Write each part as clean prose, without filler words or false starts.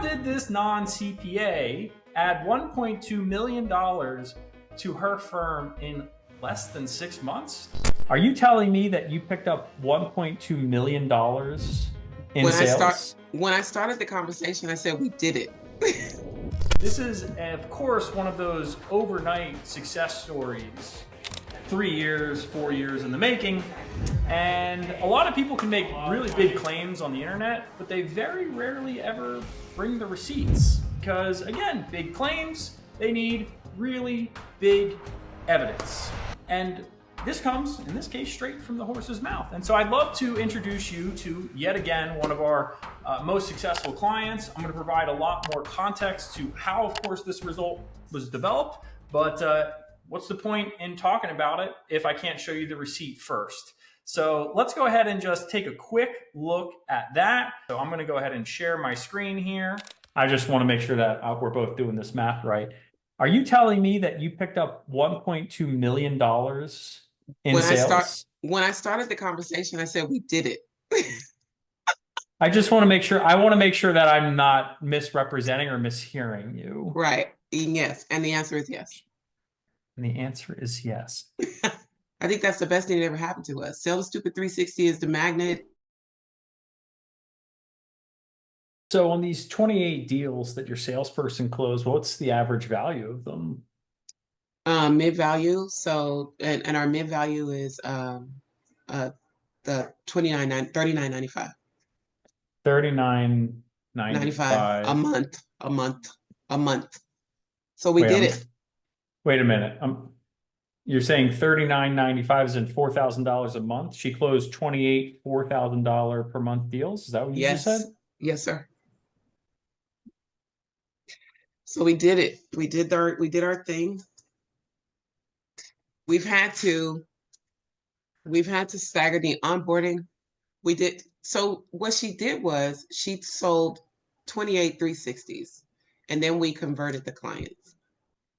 did this non-CPA add $1.2 million to her firm in less than 6 months? Are you telling me that you picked up $1.2 million in sales? When I started the conversation, I said we did it. This is, of course, one of those overnight success stories. 3 years, 4 years in the making. And a lot of people can make really big claims on the internet, but they very rarely ever bring the receipts. Because again, big claims, they need really big evidence. And this comes, in this case, straight from the horse's mouth. And so I'd love to introduce you to, yet again, one of our most successful clients. I'm going to provide a lot more context to how, of course, this result was developed, but what's the point in talking about it if I can't show you the receipt first? So let's go ahead and just take a quick look at that. So I'm going to go ahead and share my screen here. I just want to make sure that we're both doing this math right. Are you telling me that you picked up $1.2 million in sales? When I started the conversation, I said we did it. I just want to make sure. I want to make sure that I'm not misrepresenting or mishearing you. Right. Yes. And the answer is yes. And the answer is yes. I think that's the best thing that ever happened to us. Sell the Stupid 360 is the magnet. So on these 28 deals that your salesperson closed, what's the average value of them? Mid value. So, and our mid value is the $39.95. $39.95 a month. So we did it. Wait a minute. You're saying $39.95 is in $4,000 a month. She closed 28 $4,000 per month deals. Is that what you just said? Yes, sir. So we did it. We did our thing. We've had to stagger the onboarding. We did. So what she did was she sold 28 360s, and then we converted the clients.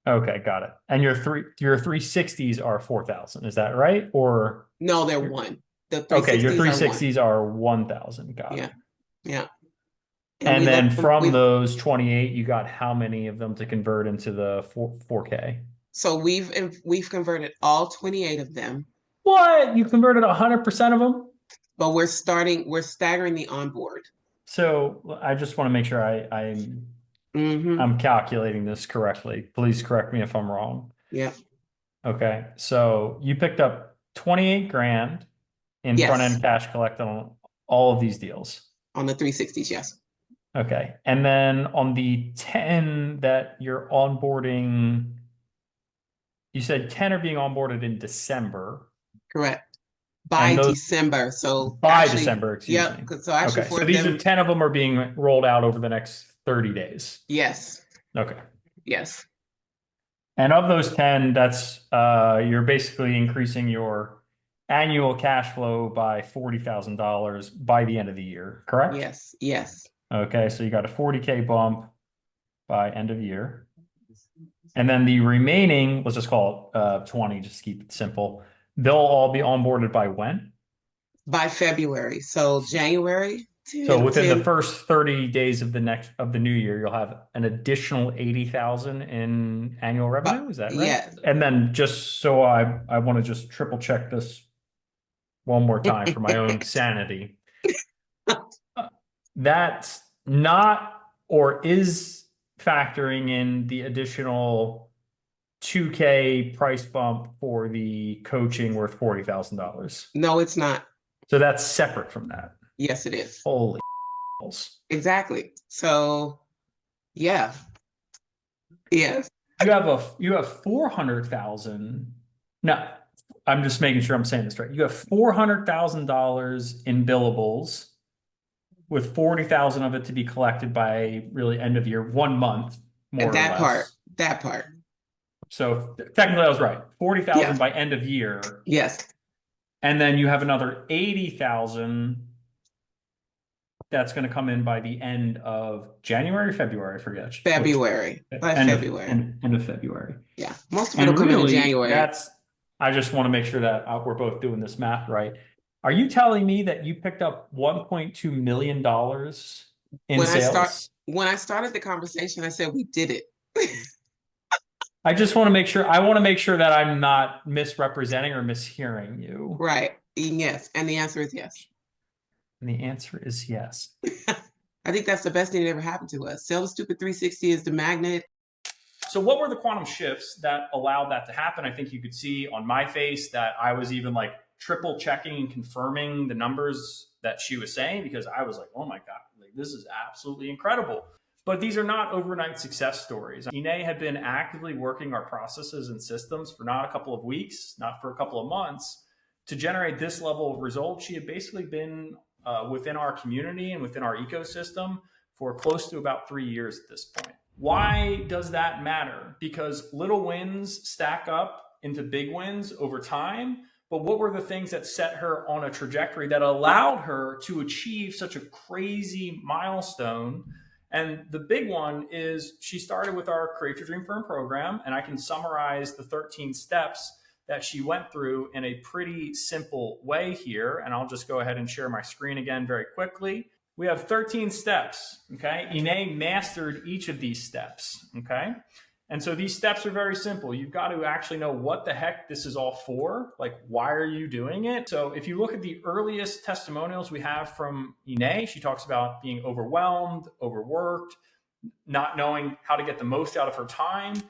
Okay, got it. And your 360s are 4,000. Is that right? Or no, they're one. Okay, your 360s are 1,000. Got it. Yeah. And then from those 28, you got how many of them to convert into the 4K? So we've converted all 28 of them. What? You converted 100% of them? But we're staggering the onboard. So I just want to make sure I'm calculating this correctly. Please correct me if I'm wrong. Yeah. Okay. So you picked up 28 grand in front-end cash collect on all of these deals. On the 360s, yes. Okay. And then on the 10 that you're onboarding, you said 10 are being onboarded in December. Correct. By December. So by December, excuse me. So actually, so these are 10 of them are being rolled out over the next 30 days. Yes. Okay. Yes. And of those 10, that's you're basically increasing your annual cash flow by $40,000 by the end of the year, correct? Yes. Yes. Okay, so you got a 40K bump by end of year. And then the remaining, let's just call it 20, just keep it simple. They'll all be onboarded by when? By February. So January. So within the first 30 days of the new year, you'll have an additional 80,000 in annual revenue. Is that right? Yeah. And then just so I want to just triple check this one more time for my own sanity. That's not or is factoring in the additional $2K price bump for the coaching worth $40,000. No, it's not. So that's separate from that. Yes, it is. Holy exactly. So yeah. Yes. You have 400,000. No, I'm just making sure I'm saying this right. You have $400,000 in billables with 40,000 of it to be collected by really end of year, 1 month, more or less. That part. So technically I was right. 40,000 by end of year. Yes. And then you have another 80,000 that's going to come in by the end of January or February, I forget. February. End of February. Yeah. Most of it will come in January. I just want to make sure that we're both doing this math right. Are you telling me that you picked up $1.2 million in sales? When I started the conversation, I said we did it. I just want to make sure, I want to make sure that I'm not misrepresenting or mishearing you. Right. Yes. And the answer is yes. And the answer is yes. I think that's the best thing that ever happened to us. Sell the Stupid 360 is the magnet. So what were the quantum shifts that allowed that to happen? I think you could see on my face that I was even like triple checking and confirming the numbers that she was saying, because I was like, oh my God, like, this is absolutely incredible. But these are not overnight success stories. Ine had been actively working our processes and systems for not a couple of weeks, not for a couple of months, to generate this level of results. She had basically been within our community and within our ecosystem for close to about 3 years at this point. Why does that matter? Because little wins stack up into big wins over time. But what were the things that set her on a trajectory that allowed her to achieve such a crazy milestone? And the big one is she started with our Create Your Dream Firm program, and I can summarize the 13 steps that she went through in a pretty simple way here. And I'll just go ahead and share my screen again very quickly. We have 13 steps, okay? Ine mastered each of these steps, okay? And so these steps are very simple. You've got to actually know what the heck this is all for. Like, why are you doing it? So if you look at the earliest testimonials we have from Ine, she talks about being overwhelmed, overworked, not knowing how to get the most out of her time.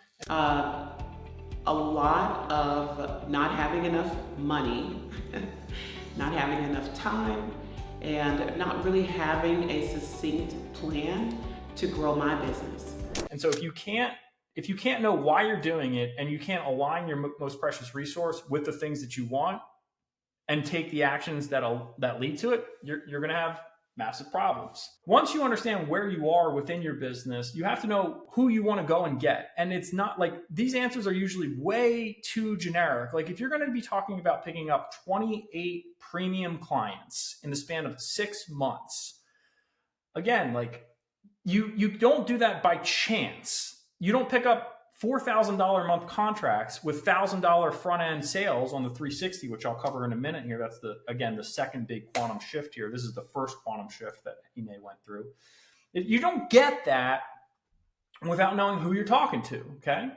A lot of not having enough money, not having enough time, and not really having a succinct plan to grow my business. And so if you can't know why you're doing it, and you can't align your most precious resource with the things that you want and take the actions that lead to it, you're going to have massive problems. Once you understand where you are within your business, you have to know who you want to go and get. And it's not like, these answers are usually way too generic. Like, if you're going to be talking about picking up 28 premium clients in the span of 6 months, again, like, you don't do that by chance. You don't pick up $4,000 a month contracts with $1,000 front end sales on the 360, which I'll cover in a minute here. That's the second big quantum shift here. This is the first quantum shift that Ine went through. You don't get that without knowing who you're talking to, okay?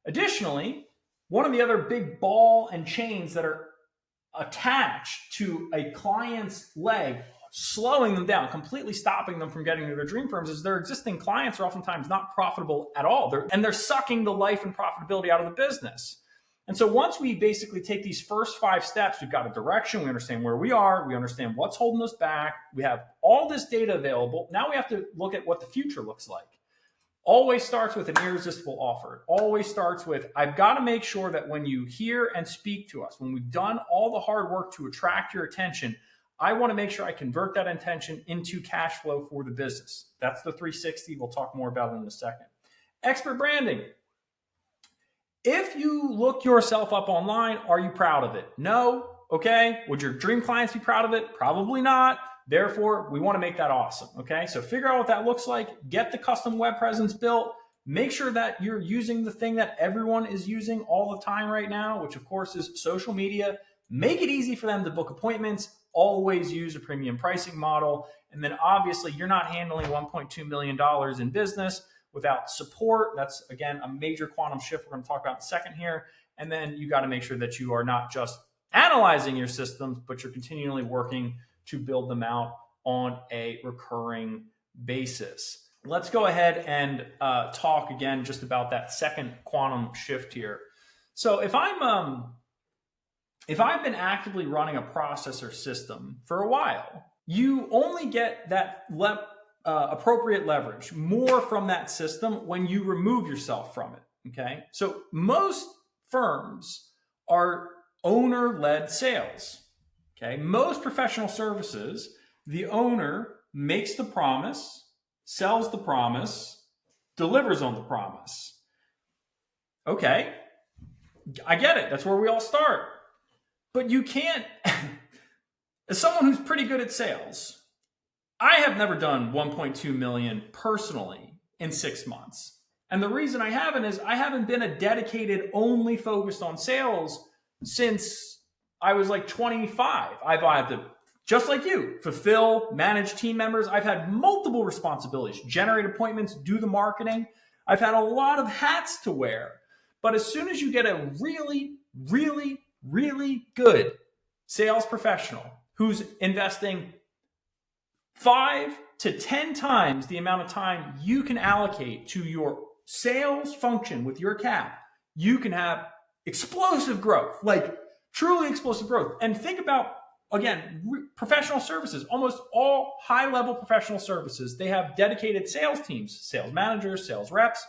Additionally, one of the other big ball and chains that are attached to a client's leg, slowing them down, completely stopping them from getting to their dream firms, is their existing clients are oftentimes not profitable at all. They're sucking the life and profitability out of the business. And so once we basically take these first 5 steps, we've got a direction, we understand where we are, we understand what's holding us back, we have all this data available. Now we have to look at what the future looks like. Always starts with an irresistible offer. It always starts with, I've got to make sure that when you hear and speak to us, when we've done all the hard work to attract your attention, I want to make sure I convert that intention into cash flow for the business. That's the 360. We'll talk more about it in a second. Expert branding. If you look yourself up online, are you proud of it? No. Okay. Would your dream clients be proud of it? Probably not. Therefore, we want to make that awesome. Okay. So figure out what that looks like. Get the custom web presence built. Make sure that you're using the thing that everyone is using all the time right now, which of course is social media. Make it easy for them to book appointments. Always use a premium pricing model. And then obviously you're not handling $1.2 million in business without support. That's, again, a major quantum shift we're going to talk about in a second here. And then you got to make sure that you are not just analyzing your systems, but you're continually working to build them out on a recurring basis. Let's go ahead and talk again just about that second quantum shift here. So if I've been actively running a process or system for a while, you only get that appropriate leverage, more from that system when you remove yourself from it, okay? So most firms are owner-led sales, okay? Most professional services, the owner makes the promise, sells the promise, delivers on the promise. Okay, I get it. That's where we all start. But you can't, as someone who's pretty good at sales, I have never done 1.2 million personally in 6 months. And the reason I haven't is I haven't been a dedicated, only focused on sales since I was like 25. I've either just like you, fulfill, manage team members. I've had multiple responsibilities, generate appointments, do the marketing. I've had a lot of hats to wear. But as soon as you get a really, really, really good sales professional who's investing 5 to 10 times the amount of time you can allocate to your sales function with your cap, you can have explosive growth, like truly explosive growth. And think about, again, professional services. Almost all high-level professional services, they have dedicated sales teams, sales managers, sales reps,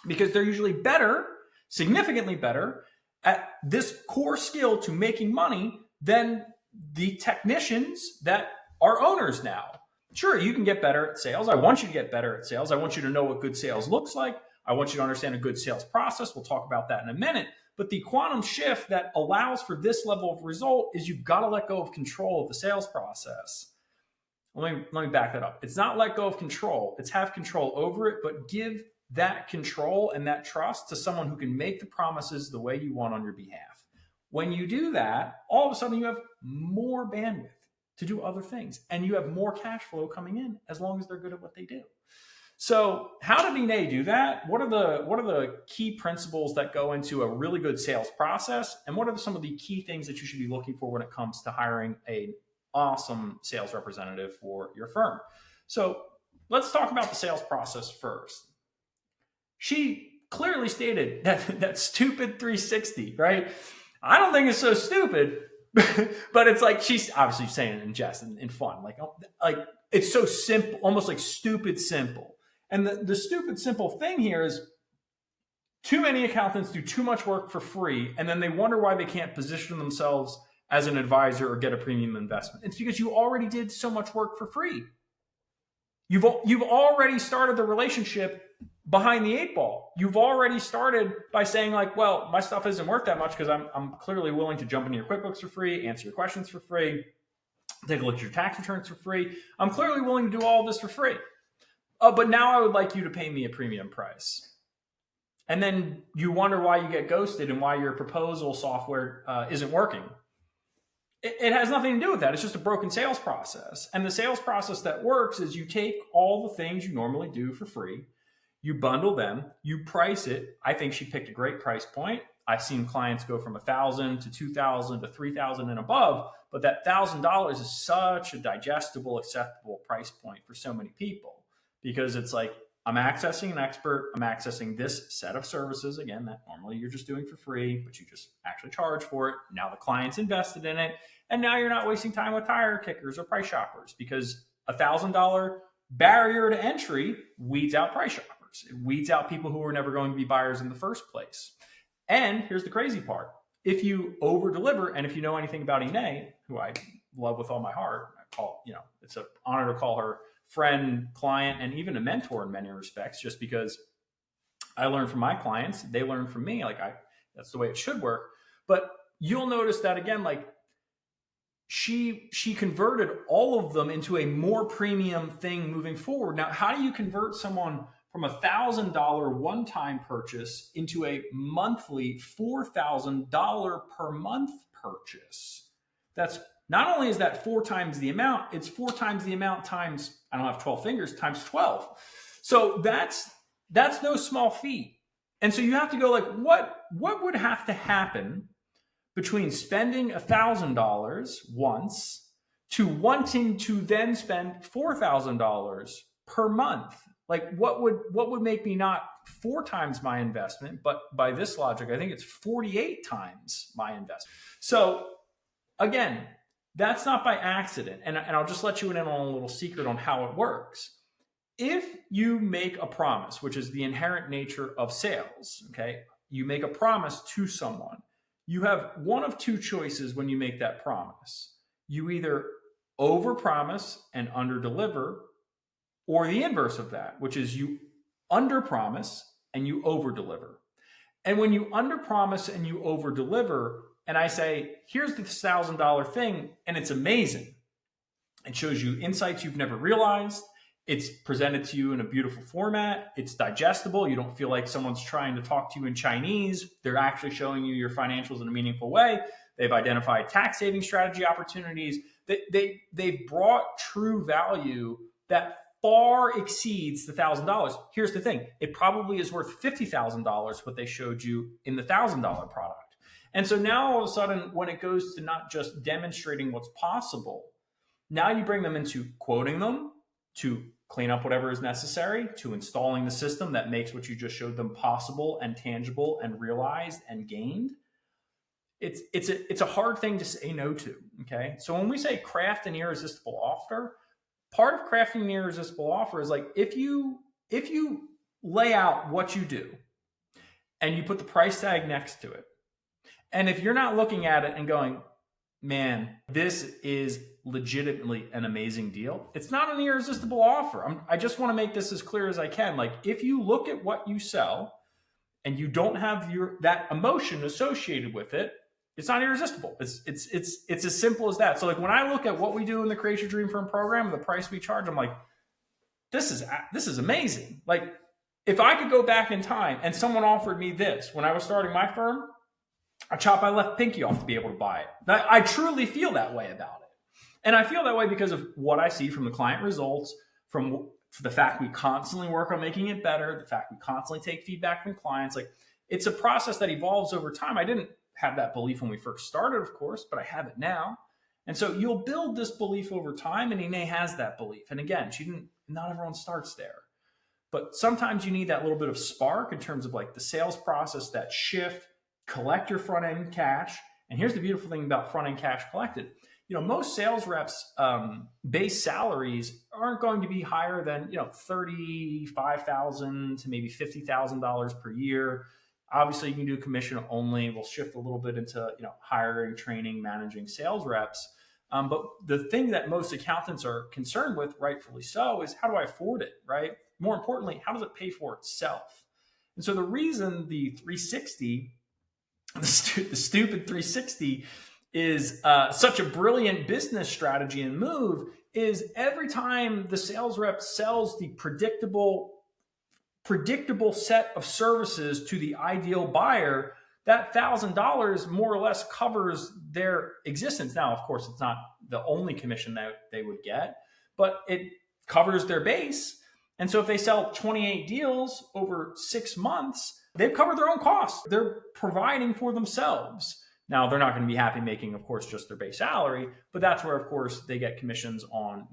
because they're usually better, significantly better at this core skill to making money than the technicians that are owners now. Sure, you can get better at sales. I want you to get better at sales. I want you to know what good sales looks like. I want you to understand a good sales process. We'll talk about that in a minute. But the quantum shift that allows for this level of result is you've got to let go of control of the sales process. Let me back that up. It's not let go of control. It's have control over it, but give that control and that trust to someone who can make the promises the way you want on your behalf. When you do that, all of a sudden you have more bandwidth to do other things, and you have more cash flow coming in as long as they're good at what they do. So how did Ine do that? What are the key principles that go into a really good sales process? And what are some of the key things that you should be looking for when it comes to hiring an awesome sales representative for your firm? So let's talk about the sales process first. She clearly stated that stupid 360, right? I don't think it's so stupid, but it's like she's obviously saying it in jest and in fun. Like it's so simple, almost like stupid simple. And the stupid simple thing here is too many accountants do too much work for free, and then they wonder why they can't position themselves as an advisor or get a premium investment. It's because you already did so much work for free. You've already started the relationship behind the 8 ball. You've already started by saying like, well, my stuff isn't worth that much because I'm clearly willing to jump into your QuickBooks for free, answer your questions for free, take a look at your tax returns for free. I'm clearly willing to do all of this for free. But now I would like you to pay me a premium price. And then you wonder why you get ghosted and why your proposal software isn't working. It has nothing to do with that. It's just a broken sales process. And the sales process that works is you take all the things you normally do for free, you bundle them, you price it. I think she picked a great price point. I've seen clients go from $1,000 to $2,000 to $3,000 and above, but that $1,000 is such a digestible, acceptable price point for so many people because it's like, I'm accessing an expert, I'm accessing this set of services, again, that normally you're just doing for free, but you just actually charge for it. Now the client's invested in it, and now you're not wasting time with tire kickers or price shoppers because $1,000 barrier to entry weeds out price shoppers. It weeds out people who are never going to be buyers in the first place. And here's the crazy part. If you over deliver, and if you know anything about Ine, who I love with all my heart, I call, it's an honor to call her friend, client, and even a mentor in many respects, just because I learn from my clients, they learn from me. That's the way it should work. But you'll notice that again, like she converted all of them into a more premium thing moving forward. Now, how do you convert someone from $1,000 one-time purchase into a monthly $4,000 per month purchase? That's not only is that 4 times the amount, it's 4 times the amount times, I don't have 12 fingers, times 12. So that's no small feat. And so you have to go like, what would have to happen between spending $1,000 once to wanting to then spend $4,000 per month? Like what would make me not 4 times my investment, but by this logic, I think it's 48 times my investment. So again, that's not by accident. And I'll just let you in on a little secret on how it works. If you make a promise, which is the inherent nature of sales, okay, you make a promise to someone, you have one of 2 choices when you make that promise. You either overpromise and underdeliver, or the inverse of that, which is you underpromise and you overdeliver. And when you underpromise and you overdeliver, and I say, here's this $1,000 thing, and it's amazing. It shows you insights you've never realized. It's presented to you in a beautiful format. It's digestible. You don't feel like someone's trying to talk to you in Chinese. They're actually showing you your financials in a meaningful way. They've identified tax saving strategy opportunities. They've brought true value that far exceeds the $1,000. Here's the thing. It probably is worth $50,000 what they showed you in the $1,000 product. And so now all of a sudden, when it goes to not just demonstrating what's possible, now you bring them into quoting them, to clean up whatever is necessary, to installing the system that makes what you just showed them possible and tangible and realized and gained. It's a hard thing to say no to. Okay. So when we say craft an irresistible offer, part of crafting an irresistible offer is like, if you lay out what you do and you put the price tag next to it, and if you're not looking at it and going, man, this is legitimately an amazing deal, it's not an irresistible offer. I just want to make this as clear as I can. Like, if you look at what you sell and you don't have that emotion associated with it, it's not irresistible. It's as simple as that. So like, when I look at what we do in the Create Your Dream Firm program, the price we charge, I'm like, this is amazing. Like, if I could go back in time and someone offered me this when I was starting my firm, I'd chop my left pinky off to be able to buy it. I truly feel that way about it. And I feel that way because of what I see from the client results, from the fact we constantly work on making it better, the fact we constantly take feedback from clients. Like, it's a process that evolves over time. I didn't have that belief when we first started, of course, but I have it now. And so you'll build this belief over time, and Ine has that belief. And again, not everyone starts there. But sometimes you need that little bit of spark in terms of like the sales process, that shift, collect your front end cash. And here's the beautiful thing about front end cash collected. Most sales reps base salaries aren't going to be higher than, $35,000 to maybe $50,000 per year. Obviously, you can do commission only. We'll shift a little bit into, hiring, training, managing sales reps. But the thing that most accountants are concerned with, rightfully so, is how do I afford it, right? More importantly, how does it pay for itself? And so the reason the 360, the stupid 360 is such a brilliant business strategy and move is every time the sales rep sells the predictable set of services to the ideal buyer, that $1,000 more or less covers their existence. Now, of course, it's not the only commission that they would get, but it covers their base. And so if they sell 28 deals over 6 months, they've covered their own costs. They're providing for themselves. Now, they're not going to be happy making, of course, just their base salary, but that's where, of course, they get commissions on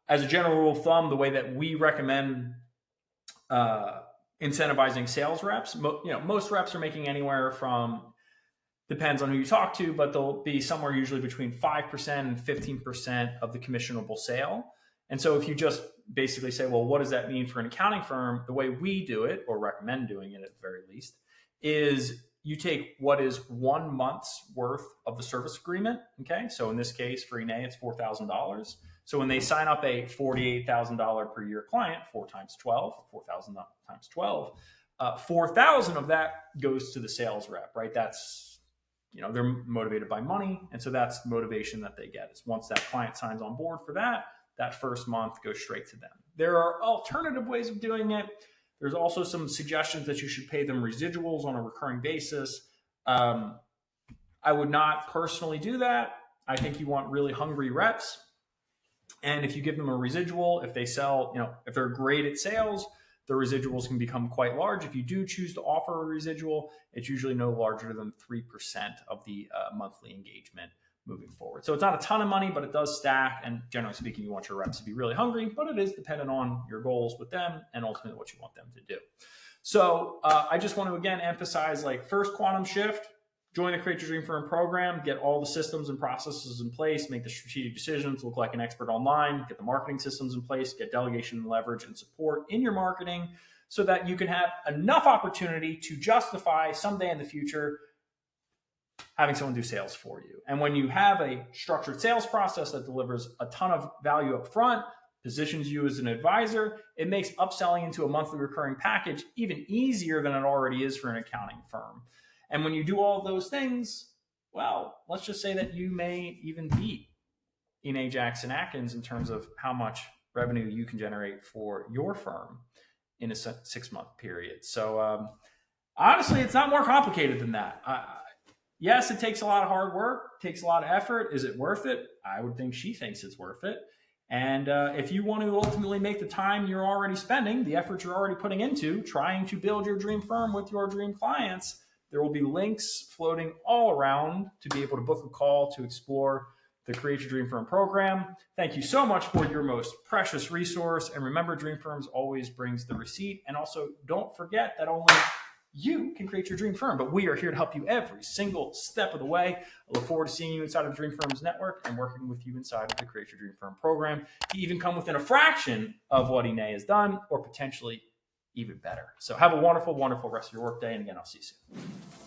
as a general rule of thumb, the way that we recommend incentivizing sales reps. Most reps are making anywhere from, depends on who you talk to, but they'll be somewhere usually between 5% and 15% of the commissionable sale. And so if you just basically say, well, what does that mean for an accounting firm? The way we do it, or recommend doing it at the very least, is you take what is 1 month's worth of the service agreement. Okay. So in this case, for Ine, it's $4,000. So when they sign up a $48,000 per year client, 4 times 12, 4,000 times 12, 4,000 of that goes to the sales rep, right? That's, they're motivated by money. And so that's the motivation that they get, is once that client signs on board for that first month goes straight to them. There are alternative ways of doing it. There's also some suggestions that you should pay them residuals on a recurring basis. I would not personally do that. I think you want really hungry reps. And if you give them a residual, if they sell, if they're great at sales, the residuals can become quite large. If you do choose to offer a residual, it's usually no larger than 3% of the monthly engagement moving forward. So it's not a ton of money, but it does stack. And generally speaking, you want your reps to be really hungry, but it is dependent on your goals with them and ultimately what you want them to do. So I just want to, again, emphasize, like, first quantum shift, join the Create Your Dream Firm program, get all the systems and processes in place, make the strategic decisions, look like an expert online, get the marketing systems in place, get delegation and leverage and support in your marketing so that you can have enough opportunity to justify someday in the future having someone do sales for you. And when you have a structured sales process that delivers a ton of value up front, positions you as an advisor, it makes upselling into a monthly recurring package even easier than it already is for an accounting firm. And when you do all of those things, well, let's just say that you may even beat Ine Jackson Atkins in terms of how much revenue you can generate for your firm in a 6-month period. So honestly, it's not more complicated than that. Yes, it takes a lot of hard work, takes a lot of effort. Is it worth it? I would think she thinks it's worth it. And if you want to ultimately make the time you're already spending, the effort you're already putting into trying to build your dream firm with your dream clients, there will be links floating all around to be able to book a call to explore the Create Your Dream Firm program. Thank you so much for your most precious resource. And remember, Dream Firms always brings the receipt. And also, don't forget that only you can create your dream firm, but we are here to help you every single step of the way. I look forward to seeing you inside of the Dream Firms Network and working with you inside of the Create Your Dream Firm program to even come within a fraction of what Ine has done, or potentially even better. So have a wonderful, wonderful rest of your workday. And again, I'll see you soon.